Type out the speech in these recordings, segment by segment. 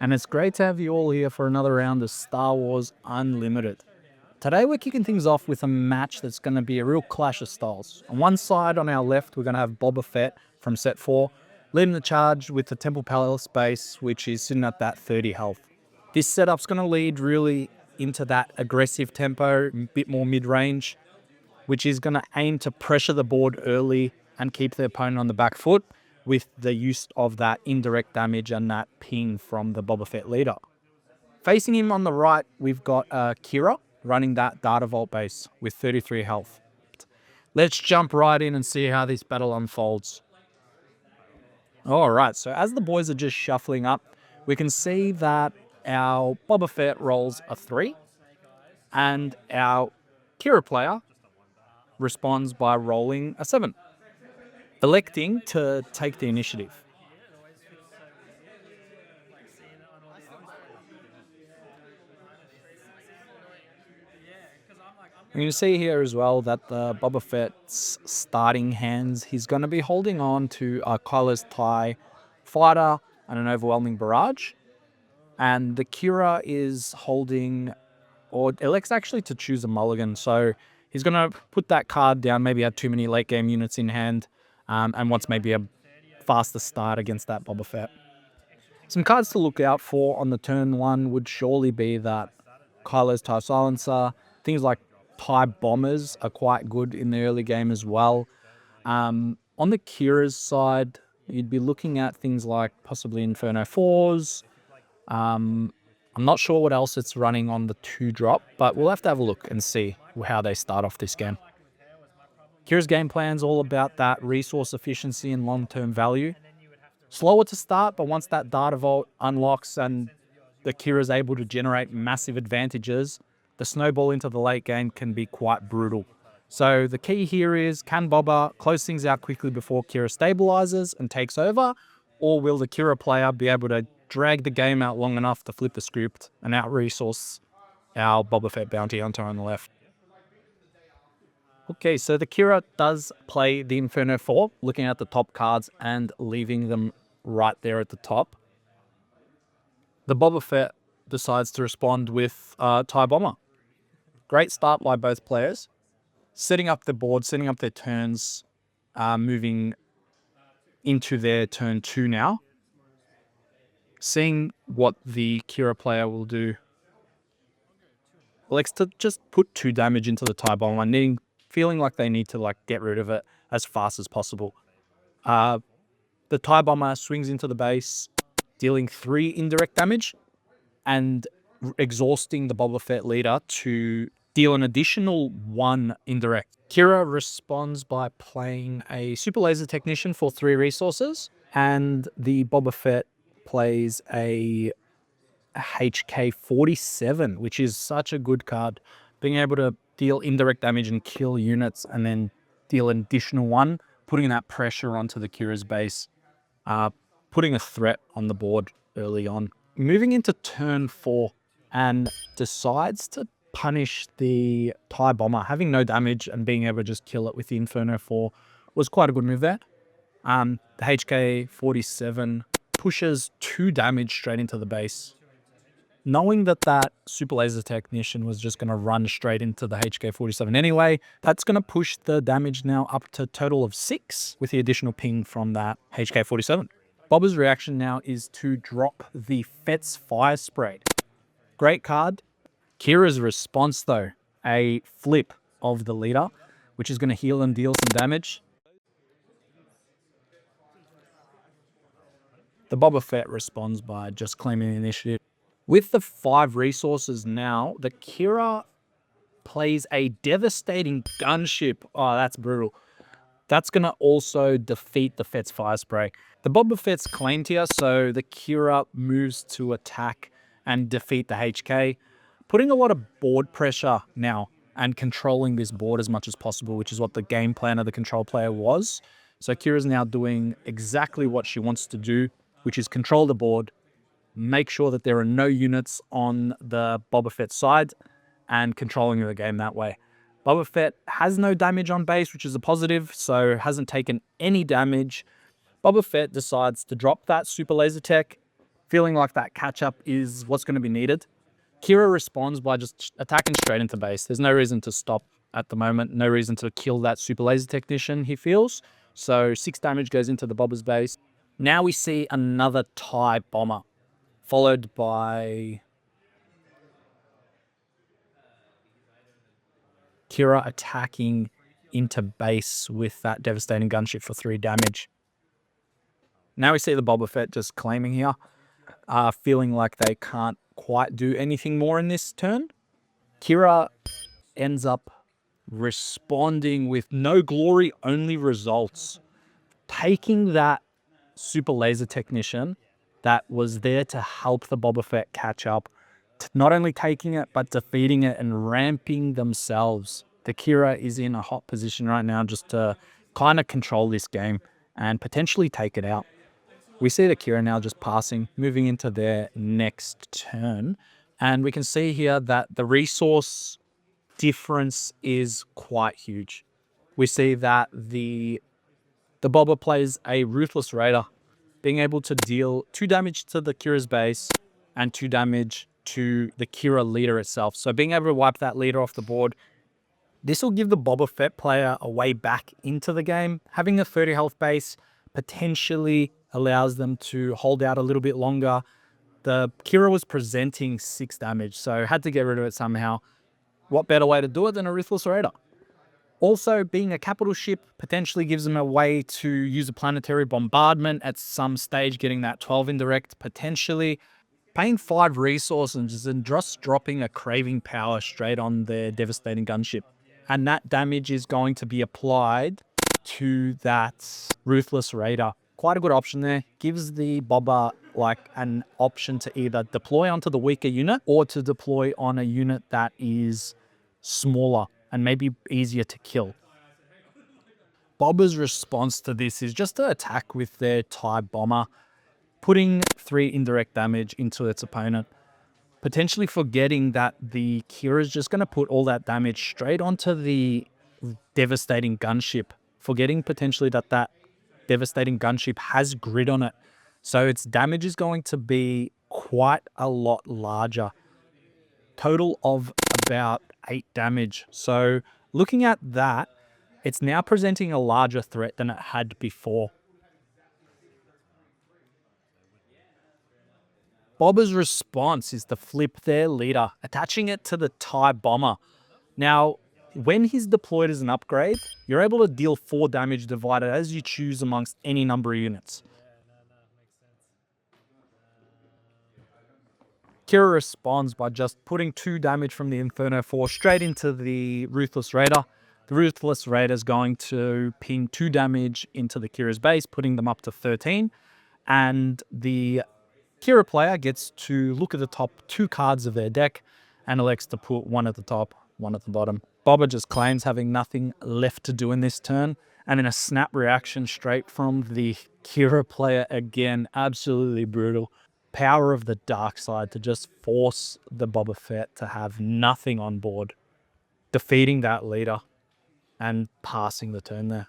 and it's great to have you all here for another round of Star Wars Unlimited. Today we're kicking things off with a match that's going to be a real clash of styles. On one side, on our left, we're going to have Boba Fett from set 4, leading the charge with the Temple Palace base, which is sitting at that 30 health. This setup's going to lead really into that aggressive tempo, a bit more mid-range, which is going to aim to pressure the board early and keep the opponent on the back foot with the use of that indirect damage and that ping from the Boba Fett leader. Facing him on the right, we've got Qi'ra running that Data Vault base with 33 health. Let's jump right in and see how this battle unfolds. Alright, so as the boys are just shuffling up, we can see that our Boba Fett rolls a 3 and our Qi'ra player responds by rolling a 7, electing to take the initiative. You can see here as well that the Boba Fett's starting hands, he's going to be holding on to a Kylo's TIE fighter and an overwhelming barrage. And the Qi'ra is holding, or elects actually to choose a mulligan. So he's going to put that card down, maybe had too many late game units in hand, and wants maybe a faster start against that Boba Fett. Some cards to look out for on the turn 1 would surely be that Kylo's TIE Silencer, things like TIE Bombers are quite good in the early game as well. On the Qi'ra's side, you'd be looking at things like possibly Inferno 4s. I'm not sure what else it's running on the 2-drop, but we'll have to have a look and see how they start off this game. Qi'ra's game plan's all about that resource efficiency and long-term value. Slower to start, but once that Data Vault unlocks and the Qi'ra's able to generate massive advantages, the snowball into the late game can be quite brutal. So the key here is, can Boba close things out quickly before Qi'ra stabilizes and takes over, or will the Qi'ra player be able to drag the game out long enough to flip the script and out-resource our Boba Fett bounty hunter on the left? Okay, so the Qi'ra does play the Inferno 4, looking at the top cards and leaving them right there at the top. The Boba Fett decides to respond with TIE Bomber. Great start by both players. Setting up the board, setting up their turns, moving into their turn 2 now. Seeing what the Qi'ra player will do. Elects to just put 2 damage into the TIE Bomber, feeling like they need to get rid of it as fast as possible. The TIE Bomber swings into the base, dealing 3 indirect damage and exhausting the Boba Fett leader to deal an additional 1 indirect. Qi'ra responds by playing a Super Laser Technician for 3 resources, and the Boba Fett plays a HK-47, which is such a good card. Being able to deal indirect damage and kill units and then deal an additional 1, putting that pressure onto the Qi'ra's base, putting a threat on the board early on. Moving into turn 4, and decides to punish the TIE Bomber. Having no damage and being able to just kill it with the Inferno 4 was quite a good move there. The HK-47 pushes 2 damage straight into the base. Knowing that that Super Laser Technician was just going to run straight into the HK-47 anyway, that's going to push the damage now up to a total of 6 with the additional ping from that HK-47. Boba's reaction now is to drop the Fett's Fire Spray. Great card. Qi'ra's response though, a flip of the leader, which is going to heal and deal some damage. The Boba Fett responds by just claiming the initiative. With the 5 resources now, the Qi'ra plays a devastating gunship. Oh, that's brutal. That's going to also defeat the Fett's Fire Spray. The Boba Fett's claimed here, so the Qi'ra moves to attack and defeat the HK, putting a lot of board pressure now and controlling this board as much as possible, which is what the game plan of the control player was. So Qi'ra's now doing exactly what she wants to do, which is control the board, make sure that there are no units on the Boba Fett side, and controlling the game that way. Boba Fett has no damage on base, which is a positive, so hasn't taken any damage. Boba Fett decides to drop that Super Laser Tech, feeling like that catch-up is what's going to be needed. Qi'ra responds by just attacking straight into base. There's no reason to stop at the moment. No reason to kill that super laser technician, he feels. So 6 damage goes into the Boba's base. Now we see another TIE bomber, followed by Qi'ra attacking into base with that devastating gunship for 3 damage. Now we see the Boba Fett just claiming here, feeling like they can't quite do anything more in this turn. Qi'ra ends up responding with no glory, only results. Taking that super laser technician that was there to help the Boba Fett catch up, not only taking it, but defeating it and ramping themselves. The Qi'ra is in a hot position right now just to kind of control this game and potentially take it out. We see the Qi'ra now just passing, moving into their next turn. And we can see here that the resource difference is quite huge. We see that the Boba plays a Ruthless Raider, being able to deal 2 damage to the Qi'ra's base and 2 damage to the Qi'ra leader itself. So being able to wipe that leader off the board, this will give the Boba Fett player a way back into the game. Having a 30 health base potentially allows them to hold out a little bit longer. The Qi'ra was presenting 6 damage, so had to get rid of it somehow. What better way to do it than a Ruthless Raider? Also, being a capital ship potentially gives them a way to use a planetary bombardment at some stage, getting that 12 indirect potentially. Paying 5 resources and just dropping a craving power straight on their devastating gunship. And that damage is going to be applied to that Ruthless Raider. Quite a good option there. Gives the Boba like an option to either deploy onto the weaker unit or to deploy on a unit that is smaller and maybe easier to kill. Boba's response to this is just to attack with their TIE bomber, putting 3 indirect damage into its opponent, potentially forgetting that the Qi'ra is just going to put all that damage straight onto the devastating gunship, forgetting potentially that that devastating gunship has grid on it. So its damage is going to be quite a lot larger. Total of about 8 damage. So looking at that, it's now presenting a larger threat than it had before. Boba's response is to flip their leader, attaching it to the TIE bomber. Now, when he's deployed as an upgrade, you're able to deal 4 damage divided as you choose amongst any number of units. Qi'ra responds by just putting 2 damage from the Inferno 4 straight into the Ruthless Raider. The Ruthless Raider is going to ping 2 damage into the Qi'ra's base, putting them up to 13. And the Qi'ra player gets to look at the top 2 cards of their deck and elects to put one at the top, one at the bottom. Boba just claims having nothing left to do in this turn. And in a snap reaction straight from the Qi'ra player again, absolutely brutal. Power of the dark side to just force the Boba Fett to have nothing on board, defeating that leader and passing the turn there.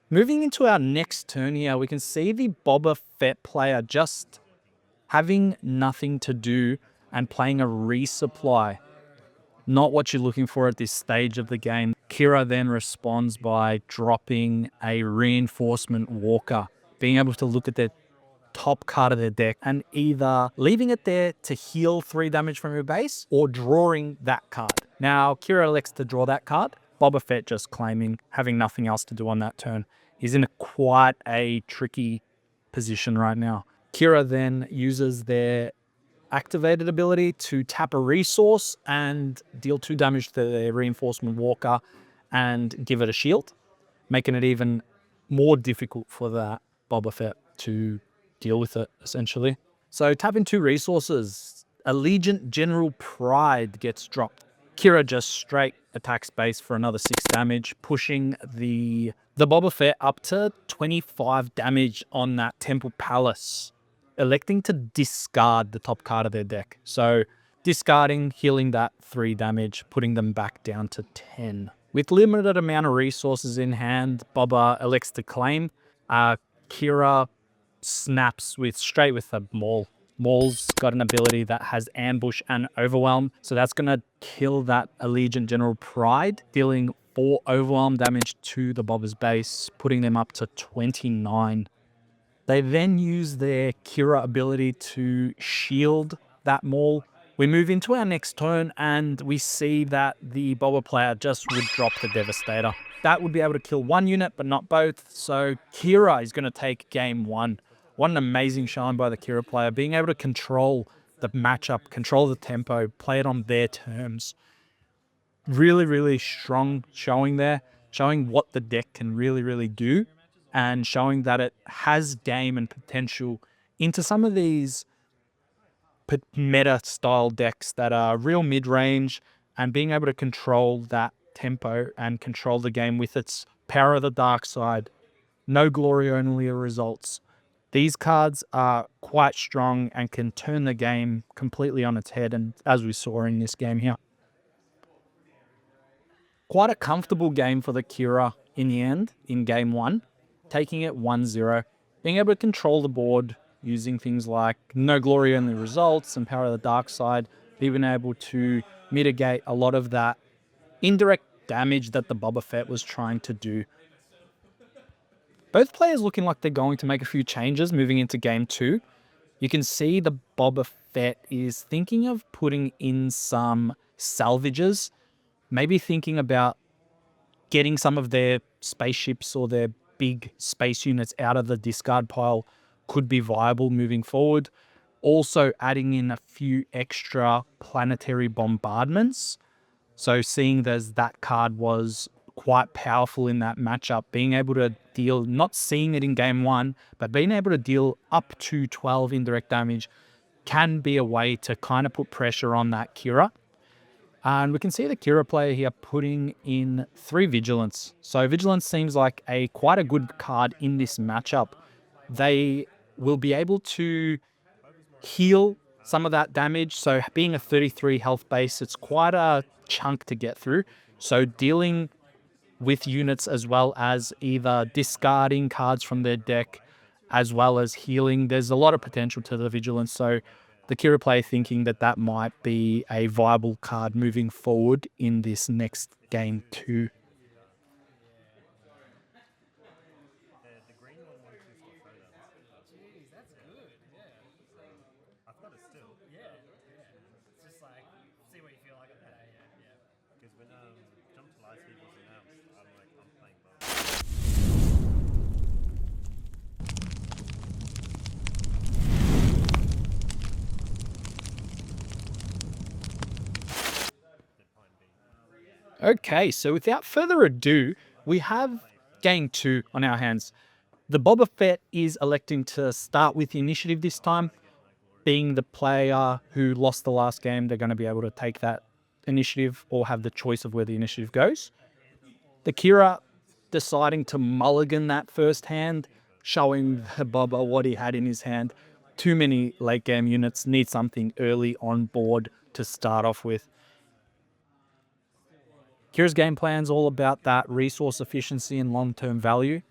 Moving into our next turn here, we can see the Boba Fett player just having nothing to do and playing a resupply. Not what you're looking for at this stage of the game. Qi'ra then responds by dropping a reinforcement walker, being able to look at their top card of their deck and either leaving it there to heal 3 damage from your base or drawing that card. Now, Qi'ra elects to draw that card. Boba Fett just claiming having nothing else to do on that turn. He's in quite a tricky position right now. Qi'ra then uses their activated ability to tap a resource and deal 2 damage to their reinforcement walker and give it a shield, making it even more difficult for that Boba Fett to deal with it, essentially. So tapping 2 resources, Allegiant General Pride gets dropped. Qi'ra just straight attacks base for another 6 damage, pushing the Boba Fett up to 25 damage on that Temple Palace, electing to discard the top card of their deck. So discarding, healing that 3 damage, putting them back down to 10. With limited amount of resources in hand, Boba elects to claim. Qi'ra snaps straight with a Maul. Maul's got an ability that has ambush and overwhelm, so that's going to kill that Allegiant General Pride, dealing 4 overwhelm damage to the Boba's base, putting them up to 29. They then use their Qi'ra ability to shield that Maul. We move into our next turn and we see that the Boba player just would drop the Devastator. That would be able to kill 1 unit, but not both. So Qi'ra is going to take game 1. What an amazing shine by the Qi'ra player, being able to control the matchup, control the tempo, play it on their terms. Really, really strong showing there, showing what the deck can really do, and showing that it has game and potential into some of these meta style decks that are real mid-range, and being able to control that tempo and control the game with its Power of the Dark Side, no glory only results. These cards are quite strong and can turn the game completely on its head, and as we saw in this game here. Quite a comfortable game for the Qi'ra in the end, in game 1, taking it 1-0, being able to control the board using things like no glory only results and Power of the Dark Side, being able to mitigate a lot of that indirect damage that the Boba Fett was trying to do. Both players looking like they're going to make a few changes moving into game 2. You can see the Boba Fett is thinking of putting in some salvages, maybe thinking about getting some of their spaceships or their big space units out of the discard pile could be viable moving forward. Also adding in a few extra planetary bombardments. So seeing as that card was quite powerful in that matchup, being able to deal, not seeing it in game 1, but being able to deal up to 12 indirect damage can be a way to kind of put pressure on that Qi'ra. And we can see the Qi'ra player here putting in 3 Vigilance. So Vigilance seems like quite a good card in this matchup. They will be able to heal some of that damage. So being a 33 health base, it's quite a chunk to get through. So dealing with units as well as either discarding cards from their deck as well as healing, there's a lot of potential to the Vigilance. So the Qi'ra player thinking that that might be a viable card moving forward in this next game 2. Okay, so without further ado, we have game 2 on our hands. The Boba Fett is electing to start with the initiative this time. Being the player who lost the last game, they're going to be able to take that initiative or have the choice of where the initiative goes. The Qi'ra deciding to mulligan that first hand, showing the Boba what he had in his hand. Too many late game units, need something early on board to start off with. Qi'ra's game plan's all about that resource efficiency and long-term value.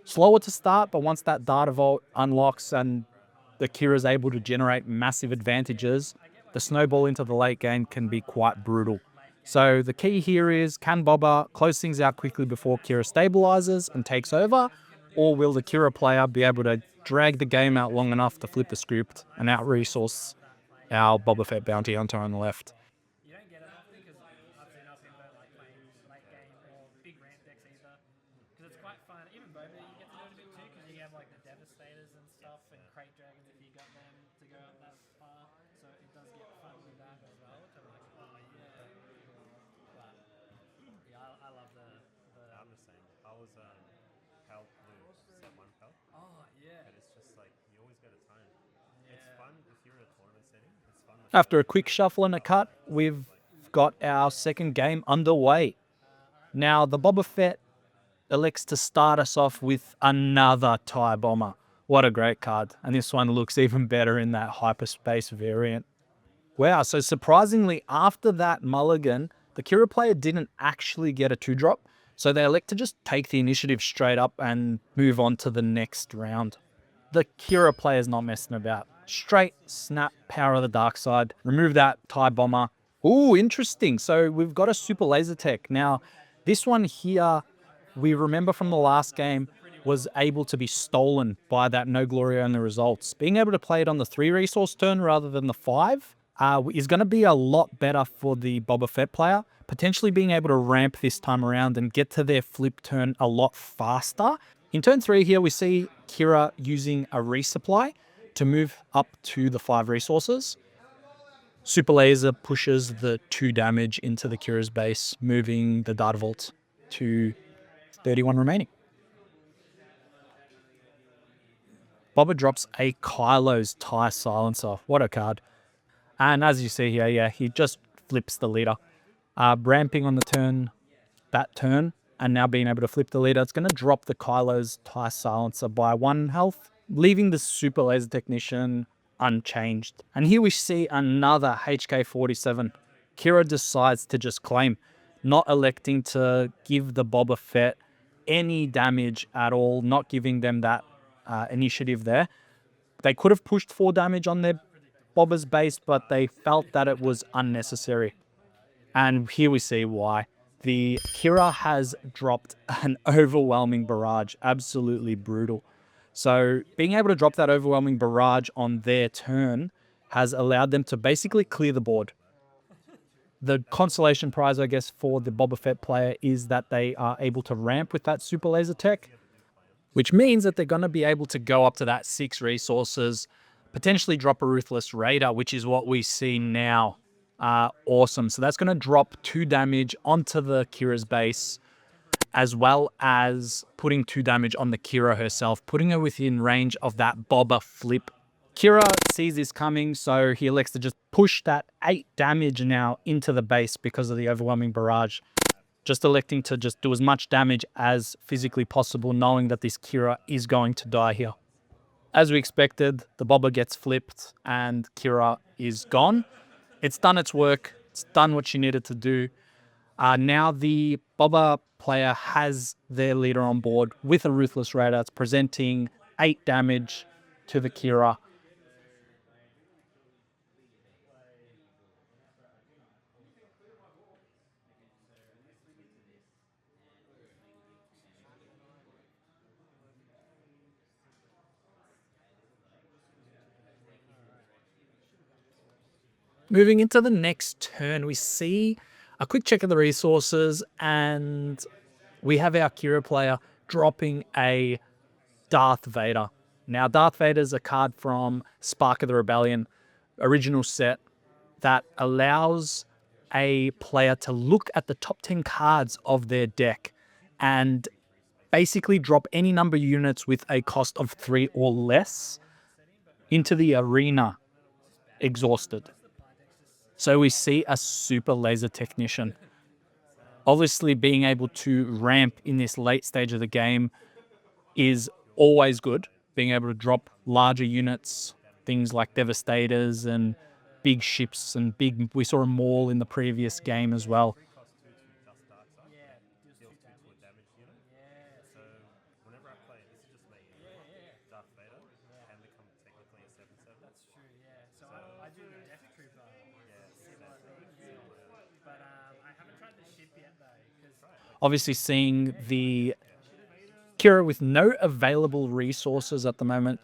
Slower to start, but once that data vault unlocks and the Qi'ra's able to generate massive advantages, the snowball into the late game can be quite brutal. So the key here is, can Boba close things out quickly before Qi'ra stabilizes and takes over? Or will the Qi'ra player be able to drag the game out long enough to flip the script and out-resource our Boba Fett bounty hunter on the left? After a quick shuffle and a cut, we've got our second game underway. Now, the Boba Fett elects to start us off with another TIE Bomber. What a great card. And this one looks even better in that hyperspace variant. Wow, so surprisingly, after that mulligan, the Qi'ra player didn't actually get a 2-drop, so they elect to just take the initiative straight up and move on to the next round. The Qi'ra player's not messing about. Straight snap, power of the dark side, remove that TIE bomber. Ooh, interesting. So we've got a super laser tech. Now, this one here, we remember from the last game, was able to be stolen by that no glory only results. Being able to play it on the 3 resource turn rather than the 5 is going to be a lot better for the Boba Fett player. Potentially being able to ramp this time around and get to their flip turn a lot faster. In turn 3 here, we see Qi'ra using a resupply to move up to the 5 resources. Super laser pushes the 2 damage into the Qi'ra's base, moving the data vault to 31 remaining. Boba drops a Kylo's TIE Silencer. What a card. And as you see here, yeah, he just flips the leader. Ramping on the turn, that turn, and now being able to flip the leader, it's going to drop the Kylo's TIE Silencer by 1 health, leaving the Super Laser Technician unchanged. And here we see another HK-47. Qi'ra decides to just claim, not electing to give the Boba Fett any damage at all, not giving them that initiative there. They could have pushed 4 damage on their Boba's base, but they felt that it was unnecessary. And here we see why. The Qi'ra has dropped an overwhelming barrage, absolutely brutal. So being able to drop that overwhelming barrage on their turn has allowed them to basically clear the board. The consolation prize, I guess, for the Boba Fett player is that they are able to ramp with that super laser tech, which means that they're going to be able to go up to that 6 resources, potentially drop a Ruthless Raider, which is what we see now. Awesome. So that's going to drop 2 damage onto the Qi'ra's base, as well as putting 2 damage on the Qi'ra herself, putting her within range of that Boba flip. Qi'ra sees this coming, so he elects to just push that 8 damage now into the base because of the overwhelming barrage. Just electing to just do as much damage as physically possible, knowing that this Qi'ra is going to die here. As we expected, the Boba gets flipped and Qi'ra is gone. It's done its work. It's done what she needed to do. Now the Boba player has their leader on board with a Ruthless Raider. It's presenting 8 damage to the Qi'ra. Moving into the next turn, we see a quick check of the resources, and we have our Qi'ra player dropping a Darth Vader. Now, Darth Vader is a card from Spark of the Rebellion, original set, that allows a player to look at the top 10 cards of their deck and basically drop any number of units with a cost of 3 or less into the arena exhausted. So we see a super laser technician. Obviously, being able to ramp in this late stage of the game is always good. Being able to drop larger units, things like Devastators and big ships and big... We saw a Maul in the previous game as well. Obviously, seeing the Qi'ra with no available resources at the moment,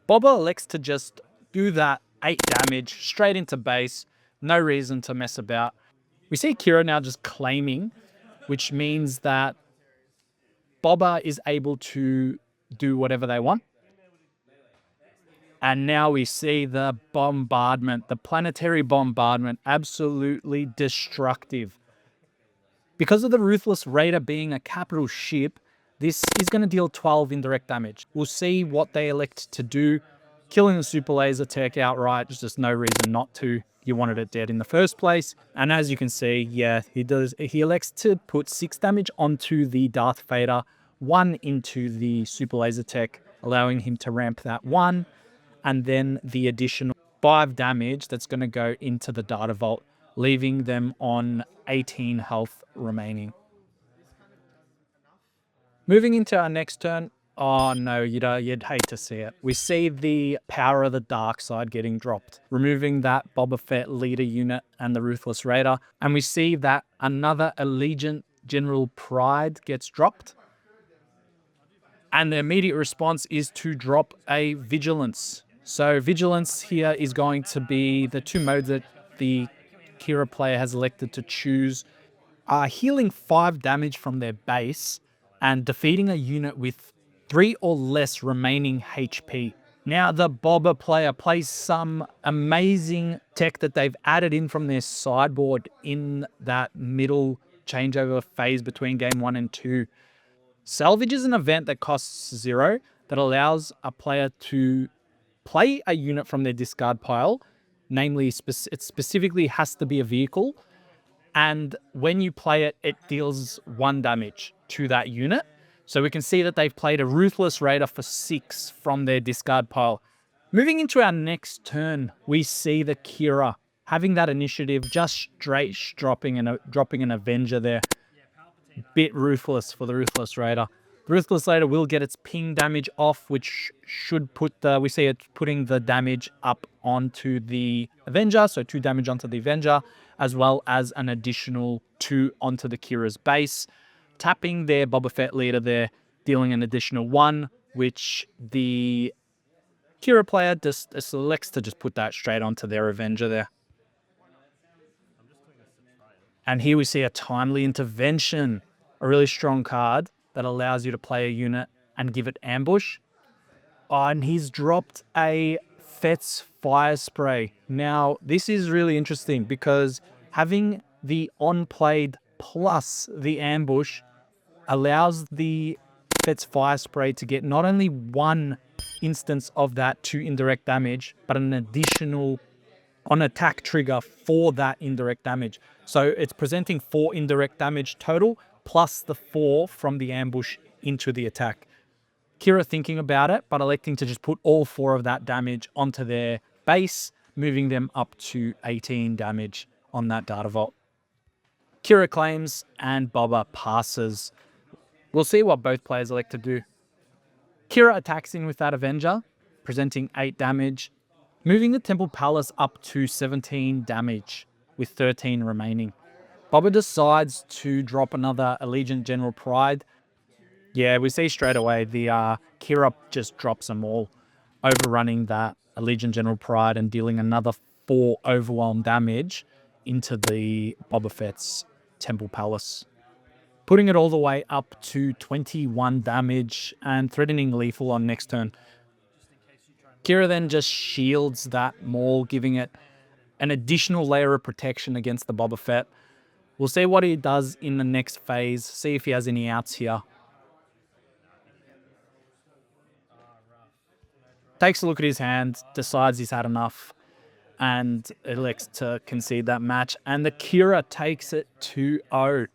Boba elects to just do that 8 damage straight into base. No reason to mess about. We see Qi'ra now just claiming, which means that Boba is able to do whatever they want. And now we see the bombardment, the planetary bombardment, absolutely destructive. Because of the Ruthless Raider being a capital ship, this is going to deal 12 indirect damage. We'll see what they elect to do. Killing the super laser tech outright, there's just no reason not to. You wanted it dead in the first place. And as you can see, yeah, he elects to put 6 damage onto the Darth Vader, 1 into the super laser tech, allowing him to ramp that 1, and then the additional 5 damage that's going to go into the data vault, leaving them on 18 health remaining. Moving into our next turn. Oh no, you'd hate to see it. We see the power of the dark side getting dropped, removing that Boba Fett leader unit and the Ruthless Raider. And we see that another Allegiant General Pride gets dropped. And the immediate response is to drop a Vigilance. So Vigilance here is going to be the 2 modes that the Qi'ra player has elected to choose. Healing 5 damage from their base and defeating a unit with 3 or less remaining HP. Now, the Boba player plays some amazing tech that they've added in from their sideboard in that middle changeover phase between game 1 and 2. Salvage is an event that costs 0 that allows a player to play a unit from their discard pile. Namely, it specifically has to be a vehicle. And when you play it, it deals 1 damage to that unit. So we can see that they've played a Ruthless Raider for 6 from their discard pile. Moving into our next turn, we see the Qi'ra having that initiative, just straight dropping an Avenger there. Bit ruthless for the Ruthless Raider. The Ruthless Raider will get its ping damage off, which should put we see it putting the damage up onto the Avenger, so 2 damage onto the Avenger, as well as an additional 2 onto the Qi'ra's base, tapping their Boba Fett leader there, dealing an additional 1, which the Qi'ra player just selects to just put that straight onto their Avenger there. And here we see a Timely Intervention, a really strong card that allows you to play a unit and give it ambush. Oh, and he's dropped a Fett's Fire Spray. Now, this is really interesting because having the on-played plus the ambush allows the Fett's Fire Spray to get not only 1 instance of that 2 indirect damage, but an additional on attack trigger for that indirect damage. So it's presenting 4 indirect damage total, plus the 4 from the ambush into the attack. Qi'ra thinking about it, but electing to just put all 4 of that damage onto their base, moving them up to 18 damage on that data vault. Qi'ra claims and Boba passes. We'll see what both players elect to do. Qi'ra attacks in with that Avenger, presenting 8 damage, moving the Temple Palace up to 17 damage with 13 remaining. Boba decides to drop another Allegiant General Pride. Yeah, we see straight away the Qi'ra just drops them all, overrunning that Allegiant General Pride and dealing another 4 overwhelm damage into the Boba Fett's Temple Palace, putting it all the way up to 21 damage and threatening lethal on next turn. Qi'ra then just shields that Maul, giving it an additional layer of protection against the Boba Fett. We'll see what he does in the next phase, see if he has any outs here. Takes a look at his hand, decides he's had enough, and elects to concede that match. And the Qi'ra takes it 2-0.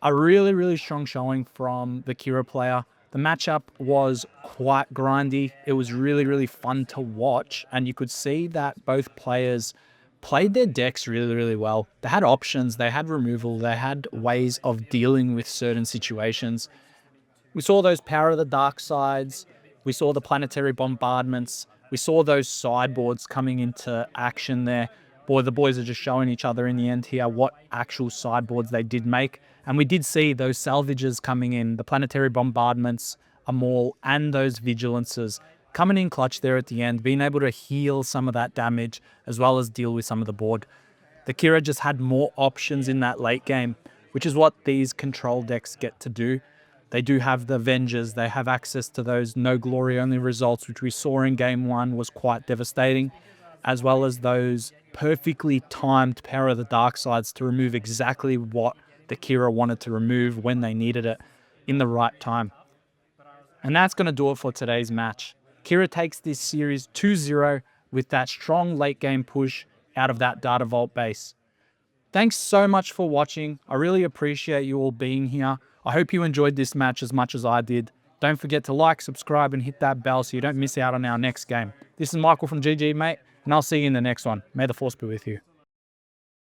A really, really strong showing from the Qi'ra player. The matchup was quite grindy. It was really, really fun to watch. And you could see that both players played their decks really, really well. They had options, they had removal, they had ways of dealing with certain situations. We saw those Power of the Dark Sides. We saw the planetary bombardments. We saw those sideboards coming into action there. Boy, the boys are just showing each other in the end here what actual sideboards they did make. And we did see those salvages coming in, the planetary bombardments, a Maul, and those vigilances coming in clutch there at the end, being able to heal some of that damage as well as deal with some of the board. The Qi'ra just had more options in that late game, which is what these control decks get to do. They do have the Avengers, they have access to those no glory only results, which we saw in game 1 was quite devastating, as well as those perfectly timed Power of the Dark Sides to remove exactly what the Qi'ra wanted to remove when they needed it in the right time. And that's going to do it for today's match. Qi'ra takes this series 2-0 with that strong late game push out of that Data Vault base. Thanks so much for watching. I really appreciate you all being here. I hope you enjoyed this match as much as I did. Don't forget to like, subscribe, and hit that bell so you don't miss out on our next game. This is Michael from GG-M8, and I'll see you in the next one. May the force be with you.